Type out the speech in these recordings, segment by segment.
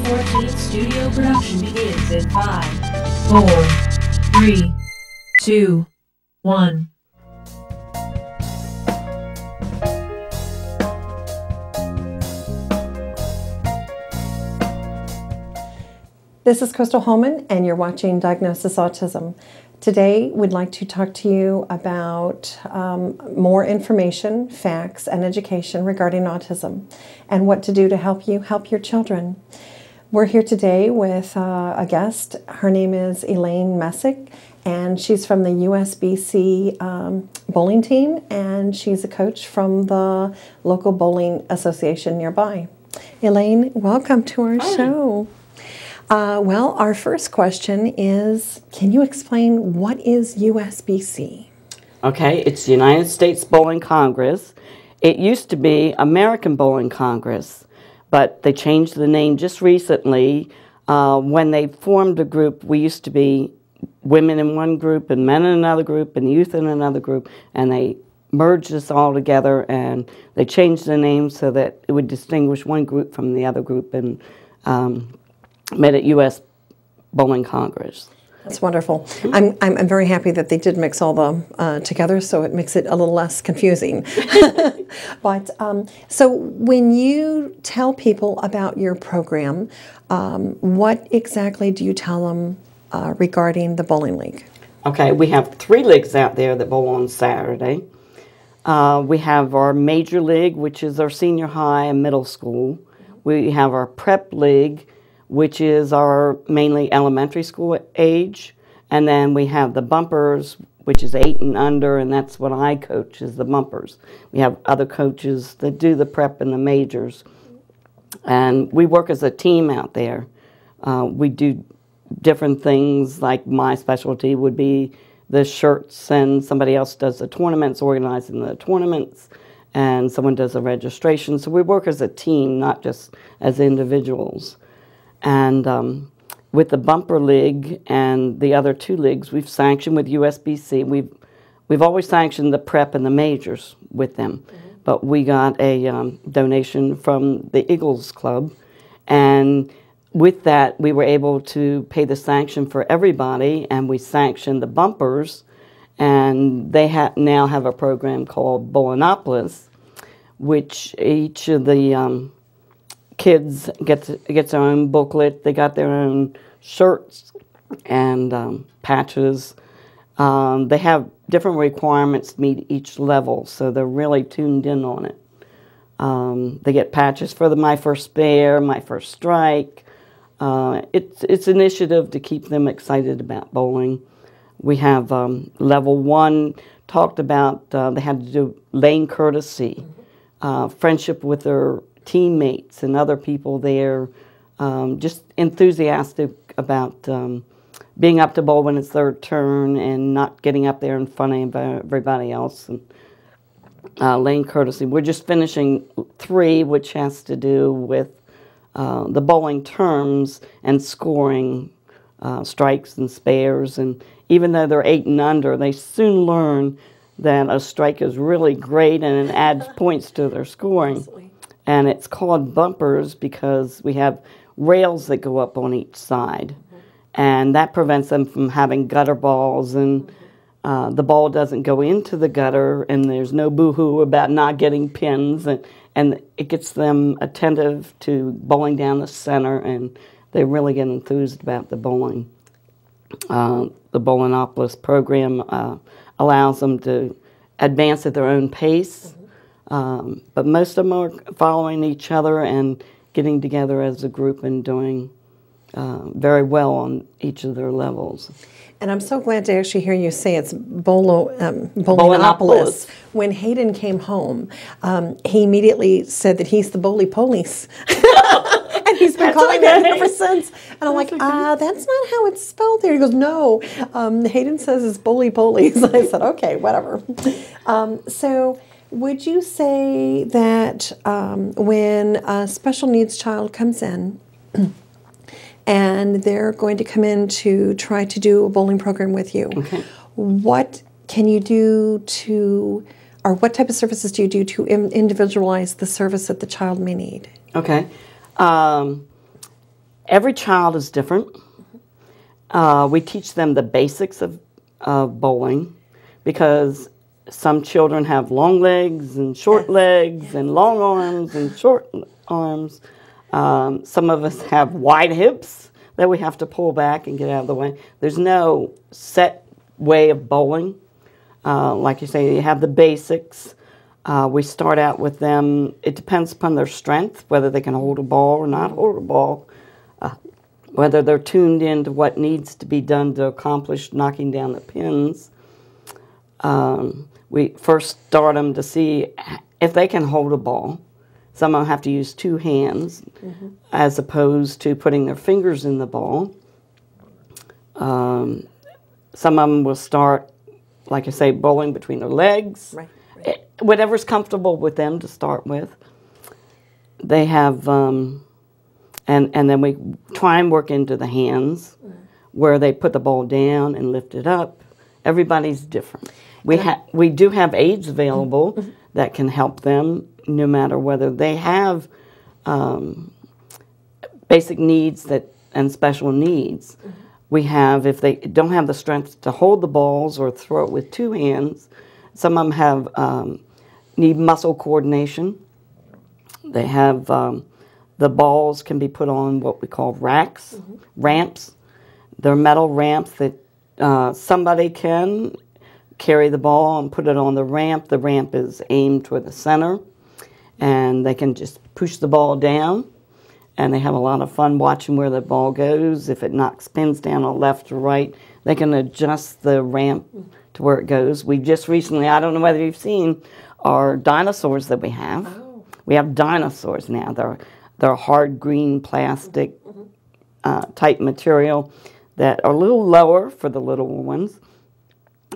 14th studio production begins in 5, 4, 3, 2, 1. This is Crystal Holman, and you're watching Diagnosis Autism. Today, we'd like to talk to you about more information, facts, and education regarding autism and what to do to help you help your children. We're here today with a guest. Her name is Elaine Messick, and she's from the USBC bowling team, and she's a coach from the local bowling association nearby. Elaine, welcome to our show. Well, our first question is, can you explain what is USBC? Okay, it's the United States Bowling Congress. It used to be American Bowling Congress, but they changed the name just recently. When they formed a group, we used to be women in one group and men in another group and youth in another group, and they merged us all together, and they changed the name so that it would distinguish one group from the other group, and made it U.S. Bowling Congress. That's wonderful. I'm very happy that they did mix all the together, so it makes it a little less confusing. But so when you tell people about your program, what exactly do you tell them regarding the bowling league? Okay, we have 3 leagues out there that bowl on Saturday. We have our major league, which is our senior high and middle school. We have our prep league, which is our mainly elementary school age. And then we have the bumpers, which is 8 and under, and that's what I coach, is the bumpers. We have other coaches that do the prep and the majors. And we work as a team out there. We do different things, like my specialty would be the shirts, and somebody else does the tournaments, organizing the tournaments, and someone does the registration. So we work as a team, not just as individuals. And with the Bumper League and the other 2 leagues, we've sanctioned with USBC. We've always sanctioned the prep and the majors with them. But we got a donation from the Eagles Club. And with that, we were able to pay the sanction for everybody, and we sanctioned the bumpers. And they now have a program called Bowlinopolis, which each of the kids gets their own booklet. They got their own shirts and patches. They have different requirements to meet each level, so they're really tuned in on it. They get patches for the My First Spare, My First Strike. It's an initiative to keep them excited about bowling. We have level 1 talked about, they had to do lane courtesy, friendship with their teammates and other people there, just enthusiastic about being up to bowl when it's their turn and not getting up there in front of everybody else. And lane courtesy. We're just finishing 3, which has to do with the bowling terms and scoring strikes and spares. And even though they're 8 and under, they soon learn that a strike is really great and it adds points to their scoring. Absolutely. And it's called bumpers because we have rails that go up on each side. And that prevents them from having gutter balls, and the ball doesn't go into the gutter, and there's no boo-hoo about not getting pins, and it gets them attentive to bowling down the center, and they really get enthused about the bowling. The Bowlinopolis program allows them to advance at their own pace. But most of them are following each other and getting together as a group and doing very well on each of their levels. And I'm so glad to actually hear you say it's Bowlinopolis. When Hayden came home, he immediately said that he's the bowly police. And he's been calling that ever since. And I'm like, that's not how it's spelled there. He goes, no, Hayden says it's bowly police. I said, okay, whatever. So would you say that when a special needs child comes in and they're going to come in to try to do a bowling program with you, what can you do to, or what type of services do you do to individualize the service that the child may need? Okay. Every child is different. We teach them the basics of bowling because some children have long legs and short legs and long arms and short arms. Some of us have wide hips that we have to pull back and get out of the way. There's no set way of bowling. Like you say, you have the basics. We start out with them. It depends upon their strength, whether they can hold a ball or not hold a ball, whether they're tuned into what needs to be done to accomplish knocking down the pins. We first start them to see if they can hold a ball. Some of them have to use two hands as opposed to putting their fingers in the ball. Some of them will start, like I say, bowling between their legs. Right. Whatever's comfortable with them to start with. They have, and then we try and work into the hands where they put the ball down and lift it up. Everybody's different. We do have aids available that can help them no matter whether they have basic needs and special needs. We have, if they don't have the strength to hold the balls or throw it with two hands, some of them have need muscle coordination. They have the balls can be put on what we call racks, ramps. They're metal ramps that somebody can carry the ball and put it on the ramp. The ramp is aimed toward the center, and they can just push the ball down, and they have a lot of fun watching where the ball goes. If it knocks pins down on left or right, they can adjust the ramp to where it goes. We just recently, I don't know whether you've seen our dinosaurs that we have. Oh. We have dinosaurs now. They're hard green plastic type material that are a little lower for the little ones.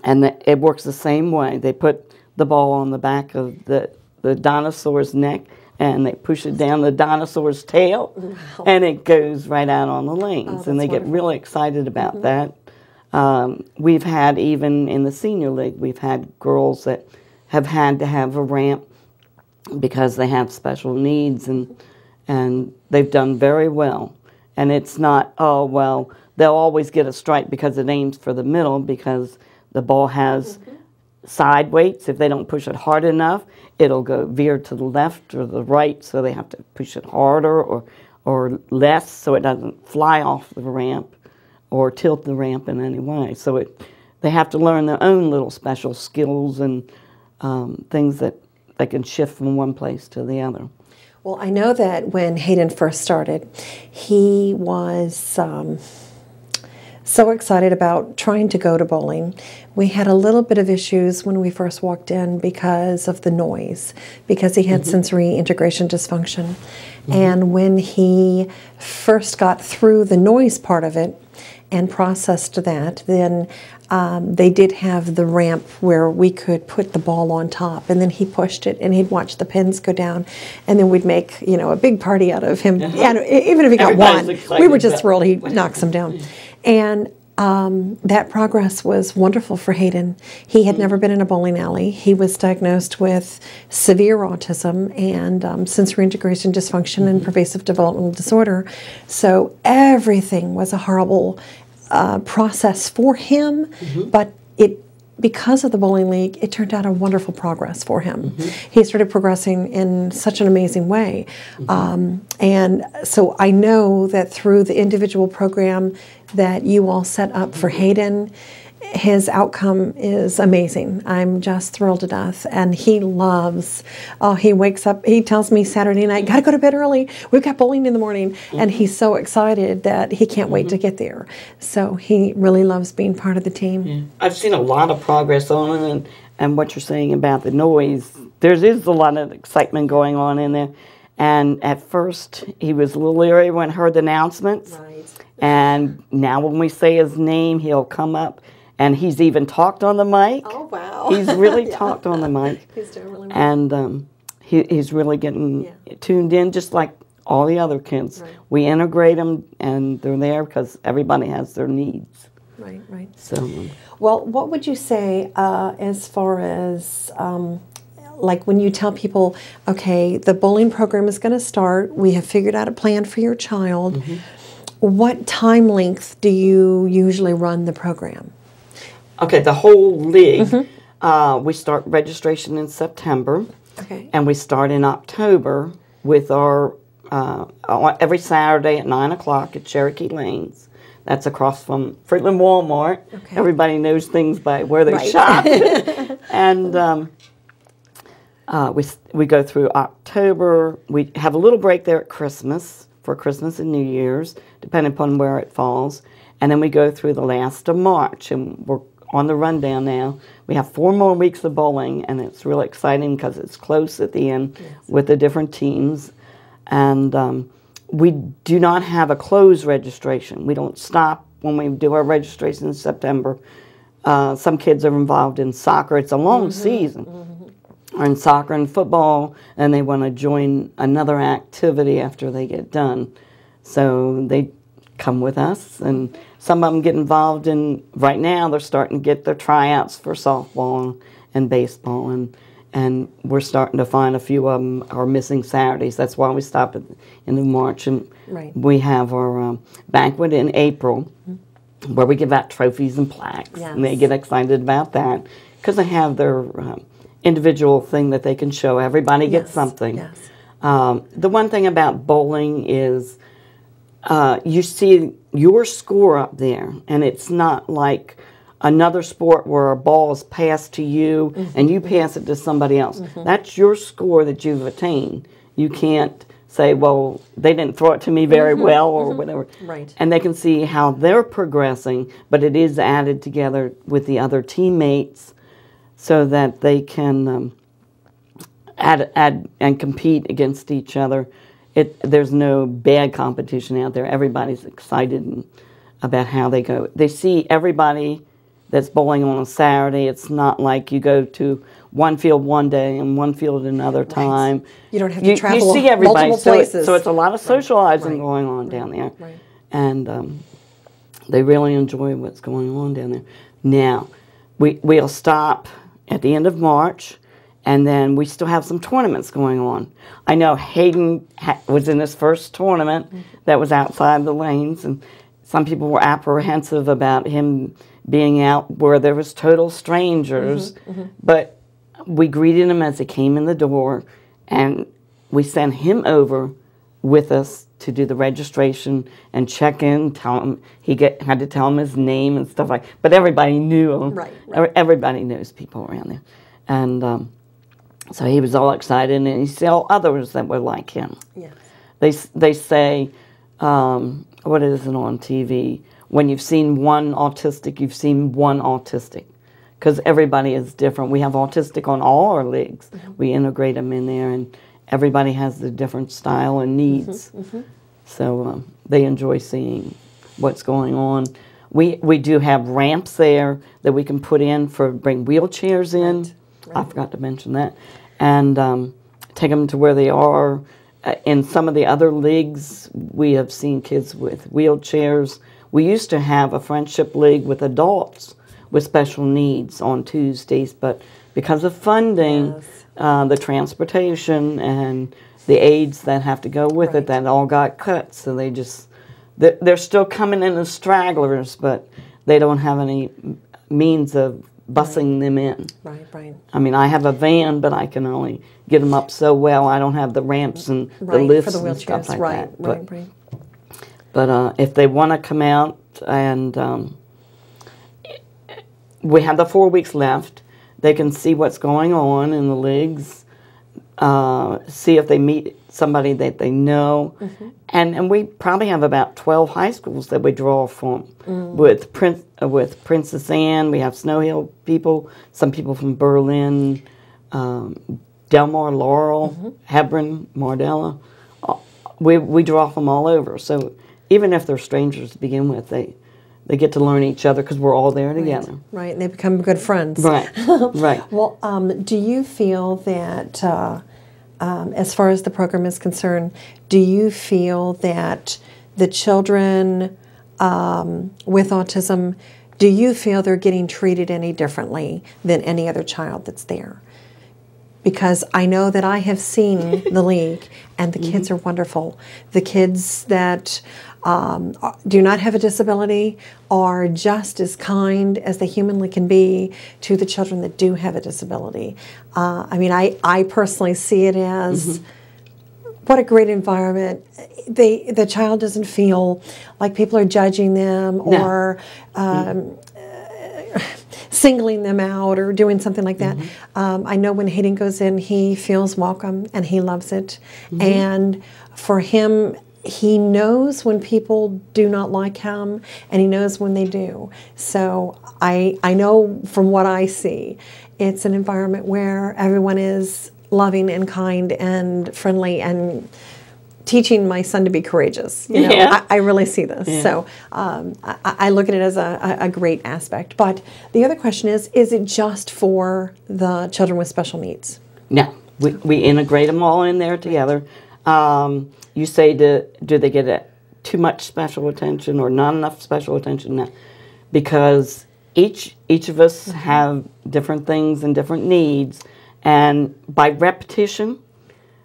And it works the same way. They put the ball on the back of the dinosaur's neck, and they push it down the dinosaur's tail, and it goes right out on the lanes. And they get really excited about that. We've had, even in the senior league, we've had girls that have had to have a ramp because they have special needs, and they've done very well. And it's not, oh, well, they'll always get a strike because it aims for the middle, because the ball has side weights. If they don't push it hard enough, it'll go veer to the left or the right, so they have to push it harder or less so it doesn't fly off the ramp or tilt the ramp in any way. So they have to learn their own little special skills and things that they can shift from one place to the other. Well, I know that when Hayden first started, he was so excited about trying to go to bowling. We had a little bit of issues when we first walked in because of the noise, because he had sensory integration dysfunction. And when he first got through the noise part of it and processed that, then they did have the ramp where we could put the ball on top, and then he pushed it and he'd watch the pins go down, and then we'd make, you know, a big party out of him. And even if he got one, we were just thrilled he knocks them down. And that progress was wonderful for Hayden. He had never been in a bowling alley. He was diagnosed with severe autism and sensory integration dysfunction and pervasive developmental disorder. So everything was a horrible process for him, but because of the bowling league, it turned out a wonderful progress for him. He started progressing in such an amazing way. And so I know that through the individual program that you all set up for Hayden, his outcome is amazing. I'm just thrilled to death. And he loves, he wakes up, he tells me Saturday night, gotta go to bed early. We've got bowling in the morning. And he's so excited that he can't wait to get there. So he really loves being part of the team. Yeah. I've seen a lot of progress on it, and what you're saying about the noise, there is a lot of excitement going on in there. And at first, he was a little leery when he heard the announcements. Right. And now when we say his name, he'll come up. And he's even talked on the mic. Oh, wow. He's really talked on the mic. He's doing really well. And he's really getting tuned in, just like all the other kids. Right. We integrate them, and they're there because everybody has their needs. Right, right. So, well, what would you say as far as, like when you tell people, okay, the bowling program is going to start, we have figured out a plan for your child, What time length do you usually run the program? Okay, the whole league, we start registration in September, Okay. and we start in October with our, every Saturday at 9 o'clock at Cherokee Lanes. That's across from Fruitland Walmart. Okay. Everybody knows things by where they Right. shop. And we go through October. We have a little break there at Christmas, for Christmas and New Year's, depending upon where it falls. And then we go through the last of March, and we're on the rundown now. We have 4 more weeks of bowling, and it's really exciting because it's close at the end with the different teams. And we do not have a closed registration. We don't stop when we do our registration in September. Some kids are involved in soccer. It's a long season. Or in soccer and football, and they want to join another activity after they get done. So they come with us, and some of them get involved in, right now they're starting to get their tryouts for softball and baseball, and we're starting to find a few of them are missing Saturdays. That's why we stop at the end of March, and we have our banquet in April, where we give out trophies and plaques, and they get excited about that, because they have their individual thing that they can show. Everybody gets something. The one thing about bowling is you see your score up there, and it's not like another sport where a ball is passed to you and you pass it to somebody else. That's your score that you've attained. You can't say, well, they didn't throw it to me very well or whatever. Right. And they can see how they're progressing, but it is added together with the other teammates so that they can add and compete against each other. There's no bad competition out there. Everybody's excited about how they go. They see everybody that's bowling on a Saturday. It's not like you go to one field one day and one field another time. You don't have to travel you see everybody, multiple places. So it's a lot of socializing going on down there. And they really enjoy what's going on down there. Now, we'll stop at the end of March, and then we still have some tournaments going on. I know Hayden was in his first tournament that was outside the lanes, and some people were apprehensive about him being out where there was total strangers, but we greeted him as he came in the door, and we sent him over with us to do the registration and check in, tell him had to tell him his name and stuff like that. But everybody knew him. Everybody knows people around there. And so he was all excited, and he saw others that were like him. They say, what is it on TV? When you've seen one autistic, you've seen one autistic. Because everybody is different. We have autistic on all our leagues. We integrate them in there, and everybody has the different style and needs. So they enjoy seeing what's going on. We do have ramps there that we can put in bring wheelchairs in. I forgot to mention that. And take them to where they are. In some of the other leagues, we have seen kids with wheelchairs. We used to have a friendship league with adults with special needs on Tuesdays, but because of funding, the transportation and the aides that have to go with it, that all got cut. So they're still coming in as stragglers, but they don't have any means of bussing them in. I mean, I have a van, but I can only get them up so well. I don't have the ramps and the lifts for the and stuff like that. But, but if they want to come out, and we have the 4 weeks left, they can see what's going on in the leagues, see if they meet somebody that they know. And we probably have about 12 high schools that we draw from. With Princess Anne, we have Snow Hill people, some people from Berlin, Delmar, Laurel, Hebron, Mardella. We draw from all over. So even if they're strangers to begin with, they get to learn each other because we're all there together. And they become good friends. Well, do you feel that, as far as the program is concerned, do you feel that the children with autism, do you feel they're getting treated any differently than any other child that's there? Because I know that I have seen the league, and the kids are wonderful. The kids that do not have a disability are just as kind as they humanly can be to the children that do have a disability. I mean, I personally see it as what a great environment. The child doesn't feel like people are judging them or singling them out or doing something like that. I know when Hayden goes in, he feels welcome and he loves it. And for him, he knows when people do not like him and he knows when they do. So I know from what I see, it's an environment where everyone is loving and kind and friendly and teaching my son to be courageous. You know, I really see this. So I look at it as a great aspect. But the other question is it just for the children with special needs? No, we integrate them all in there together. You say, do they get too much special attention or not enough special attention? No, because each of us have different things and different needs. And by repetition,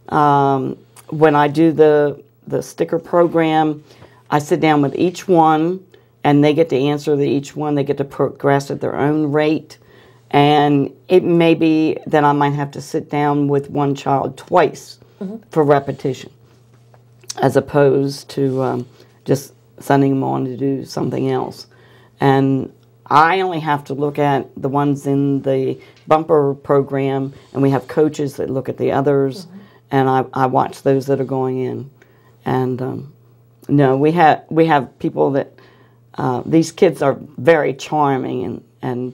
when I do the sticker program, I sit down with each one, and they get to answer each one. They get to progress at their own rate. And it may be that I might have to sit down with one child twice for repetition, as opposed to just sending them on to do something else. And I only have to look at the ones in the bumper program, and we have coaches that look at the others, and I watch those that are going in. And no, we have people that these kids are very charming, and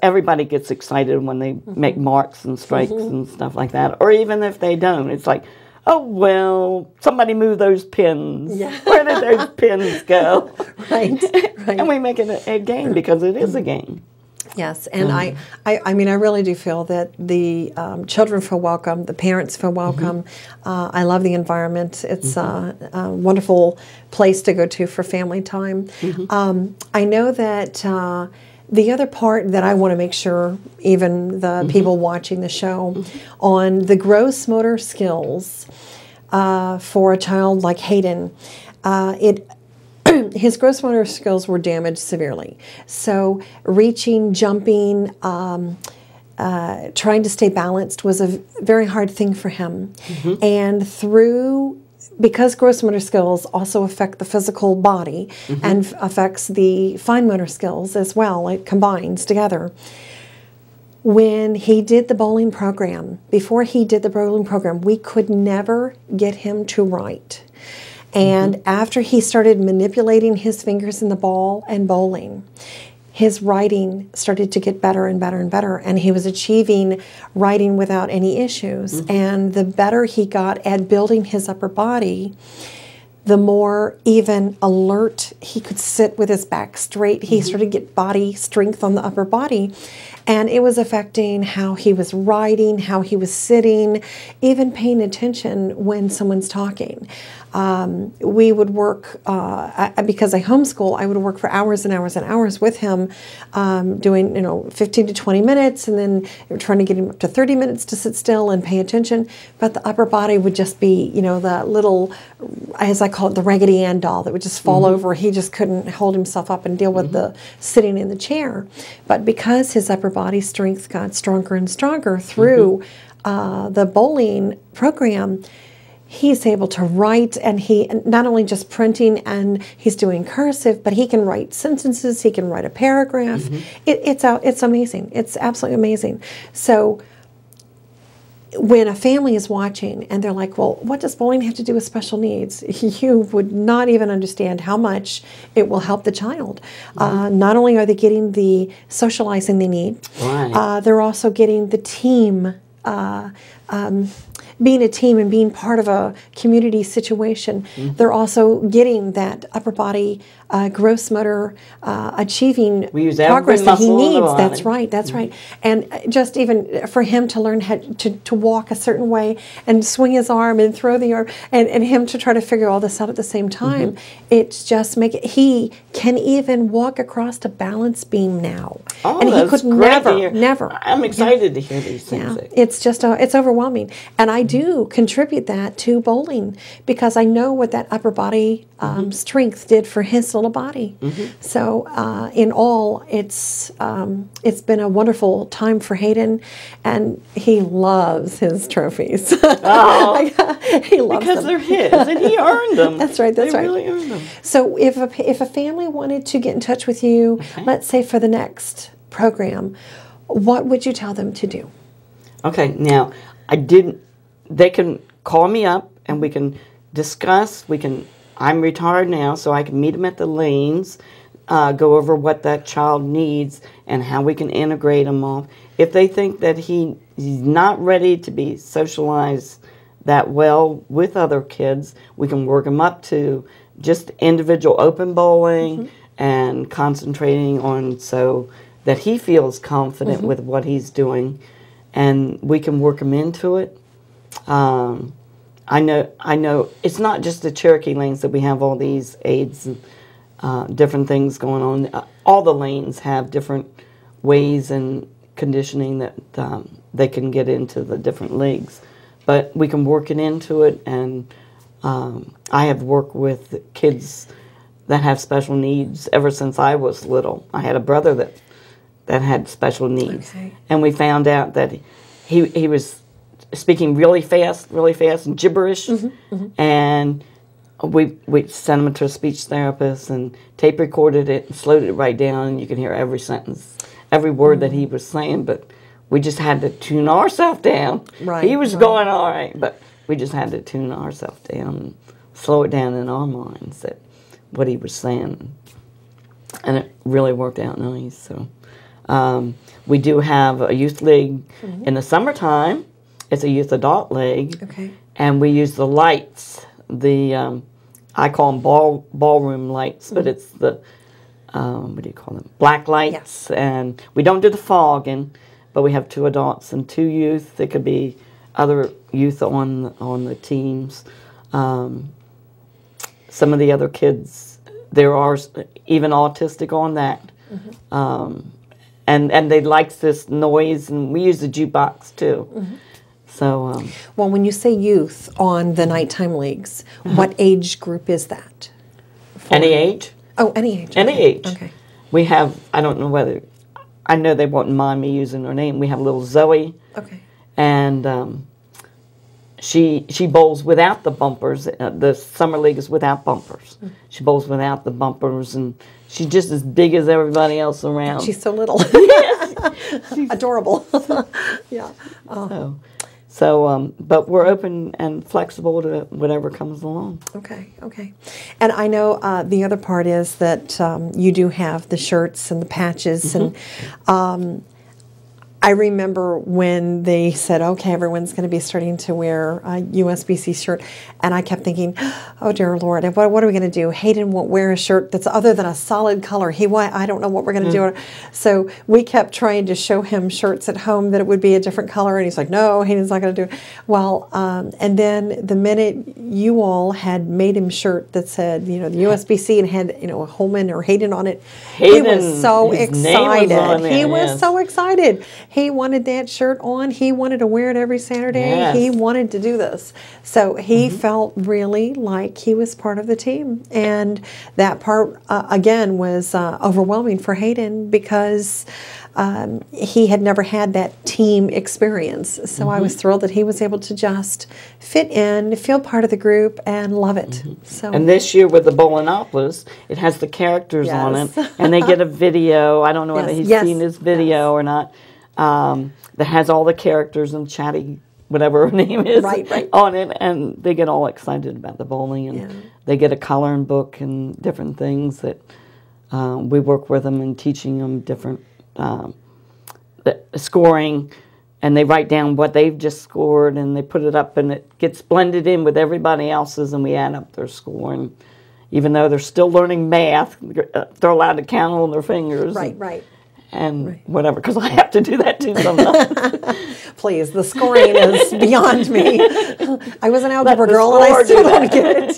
everybody gets excited when they make marks and strikes and stuff like that, or even if they don't, it's like, oh, well, somebody move those pins. Where did those pins go? Right. And we make it a game because it is a game. Yes, and I mean, I really do feel that the children feel welcome, the parents feel welcome. I love the environment. It's a wonderful place to go to for family time. I know that the other part that I want to make sure even the people watching the show on the gross motor skills for a child like Hayden, his gross motor skills were damaged severely. So reaching, jumping, trying to stay balanced was a very hard thing for him. And because gross motor skills also affect the physical body and affects the fine motor skills as well, it combines together. When he did the bowling program, before he did the bowling program, we could never get him to write. And after he started manipulating his fingers in the ball and bowling, his writing started to get better and better and better, and he was achieving writing without any issues. And the better he got at building his upper body, the more even alert he could sit with his back straight. He started to get body strength on the upper body, and it was affecting how he was writing, how he was sitting, even paying attention when someone's talking. We would work, because I homeschool, I would work for hours and hours and hours with him, doing 15 to 20 minutes, and then trying to get him up to 30 minutes to sit still and pay attention. But the upper body would just be, the little, as I call it, the Raggedy Ann doll that would just fall over. He just couldn't hold himself up and deal with the sitting in the chair. But because his upper body strength got stronger and stronger through the bowling program, he's able to write, and he not only just printing and he's doing cursive, but he can write sentences, he can write a paragraph. It's amazing. It's absolutely amazing. So when a family is watching and they're like, well, what does bowling have to do with special needs? You would not even understand how much it will help the child. Not only are they getting the socializing they need, they're also getting the team, being a team and being part of a community situation. They're also getting that upper body gross motor achieving progress that he needs. That's right, that's right. And just even for him to learn how to walk a certain way and swing his arm and throw the arm, and him to try to figure all this out at the same time, it's just he can even walk across a balance beam now. Oh, and he that's could great never. I'm excited to hear these things. It's just it's overwhelming. And I do contribute that to bowling because I know what that upper body strength did for his little body. So in all, it's been a wonderful time for Hayden, and he loves his trophies. Oh, he loves because them. they're his, and he earned them. That's right. That's they right. Really earned them. So if a family wanted to get in touch with you, let's say for the next program, what would you tell them to do? Okay, now they can call me up and we can discuss. I'm retired now, so I can meet them at the lanes, go over what that child needs and how we can integrate them all. If they think that he's not ready to be socialized that well with other kids, we can work him up to just individual open bowling and concentrating on so that he feels confident with what he's doing, and we can work him into it. I know it's not just the Cherokee lanes that we have all these aids and different things going on. All the lanes have different ways and conditioning that they can get into the different leagues. But we can work it into it, and I have worked with kids that have special needs ever since I was little. I had a brother that had special needs, and we found out that he was speaking really fast and gibberish, and we sent him to a speech therapist and tape recorded it and slowed it right down, and you can hear every sentence, every word that he was saying, but we just had to tune ourselves down. He was going all right, but we just had to tune ourselves down and slow it down in our minds that what he was saying, and it really worked out nice. So we do have a youth league in the summertime. It's a youth adult league, and we use the lights. I call them ballroom lights, but it's the what do you call them? Black lights, and we don't do the fogging, but we have 2 adults and 2 youth. There could be other youth on the teams. Some of the other kids, there are even autistic on that. And they like this noise, and we use the jukebox too. So, well, when you say youth on the nighttime leagues, what age group is that? Any age? Oh, any age. Any age. Okay. We have, I don't know whether, I know they won't mind me using her name. We have little Zoe. Okay. And she bowls without the bumpers. The summer league is without bumpers. She bowls without the bumpers, and she's just as big as everybody else around. She's so little. Adorable. Yeah. So, but we're open and flexible to whatever comes along. Okay. And I know the other part is that you do have the shirts and the patches, and I remember when they said, okay, everyone's going to be starting to wear a USBC shirt, and I kept thinking, oh dear Lord, what are we going to do? Hayden won't wear a shirt that's other than a solid color. I don't know what we're going to do. So we kept trying to show him shirts at home that it would be a different color, and he's like, no, Hayden's not going to do it. Well, and then the minute you all had made him shirt that said, the USBC and had, Holman or Hayden on it, he was so excited. He was so excited. He wanted that shirt on. He wanted to wear it every Saturday. Yes. He wanted to do this. So he felt really like he was part of the team. And that part, again, was overwhelming for Hayden because he had never had that team experience. So I was thrilled that he was able to just fit in, feel part of the group, and love it. So. And this year with the Bowlinopolis, it has the characters on it, and they get a video. I don't know whether he's seen this video or not. That has all the characters and Chatty, whatever her name is, on it, and they get all excited about the bowling, and they get a coloring book and different things that we work with them and teaching them different scoring, and they write down what they've just scored, and they put it up, and it gets blended in with everybody else's, and we add up their score. And even though they're still learning math, they're allowed to count on their fingers. And whatever, because I have to do that too sometimes. Please, the scoring is beyond me. I was an algebra girl, and I still don't get it.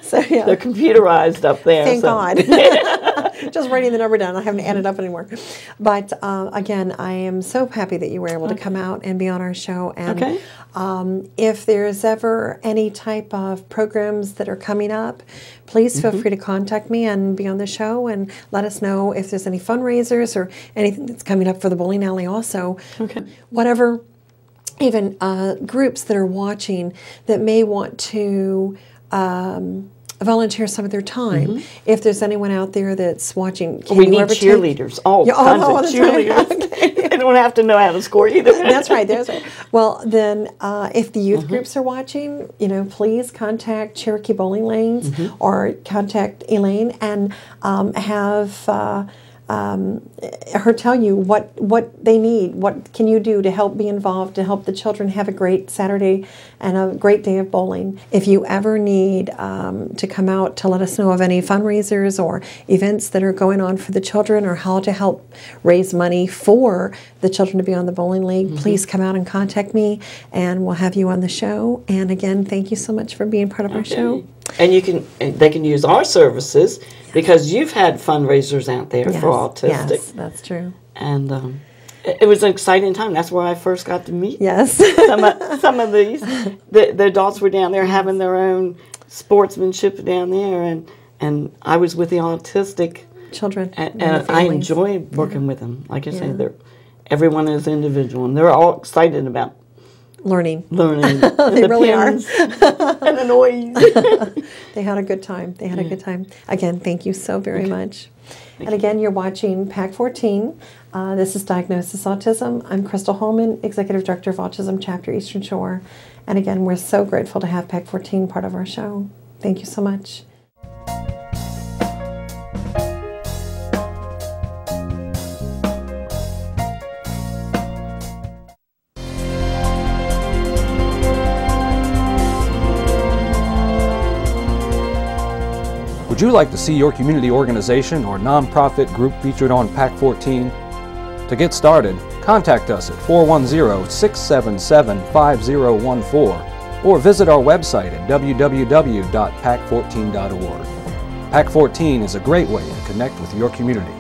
So they're computerized up there. Thank God. just writing the number down. I haven't added up anymore. But again, I am so happy that you were able to come out and be on our show. And if there's ever any type of programs that are coming up, please feel free to contact me and be on the show and let us know if there's any fundraisers or anything that's coming up for the bowling alley also. Whatever, even groups that are watching that may want to volunteer some of their time. If there's anyone out there that's watching, we need cheerleaders. Tons of cheerleaders. They don't have to know how to score either. That's right. That's right. Well, then, if the youth groups are watching, you know, please contact Cherokee Bowling Lanes or contact Elaine and have her tell you what they need. What can you do to help be involved, to help the children have a great Saturday and a great day of bowling. If you ever need to come out to let us know of any fundraisers or events that are going on for the children or how to help raise money for the children to be on the bowling league, please come out and contact me and we'll have you on the show. And again, thank you so much for being part of our show. And they can use our services because you've had fundraisers out there for autistic. Yes, that's true. And it was an exciting time. That's where I first got to meet some of these. The adults were down there having their own sportsmanship down there, and I was with the autistic children. And I enjoy working with them. Like I said, everyone is individual, and they're all excited about learning. They really are. And the noise. They had a good time. They had a good time. Again, thank you so very much. And again, you're watching PAC 14. This is Diagnosis Autism. I'm Crystal Holman, Executive Director of Autism Chapter Eastern Shore. And again, we're so grateful to have PAC 14 part of our show. Thank you so much. Would you like to see your community organization or nonprofit group featured on PAC 14? To get started, contact us at 410-677-5014 or visit our website at www.pac14.org. PAC 14 is a great way to connect with your community.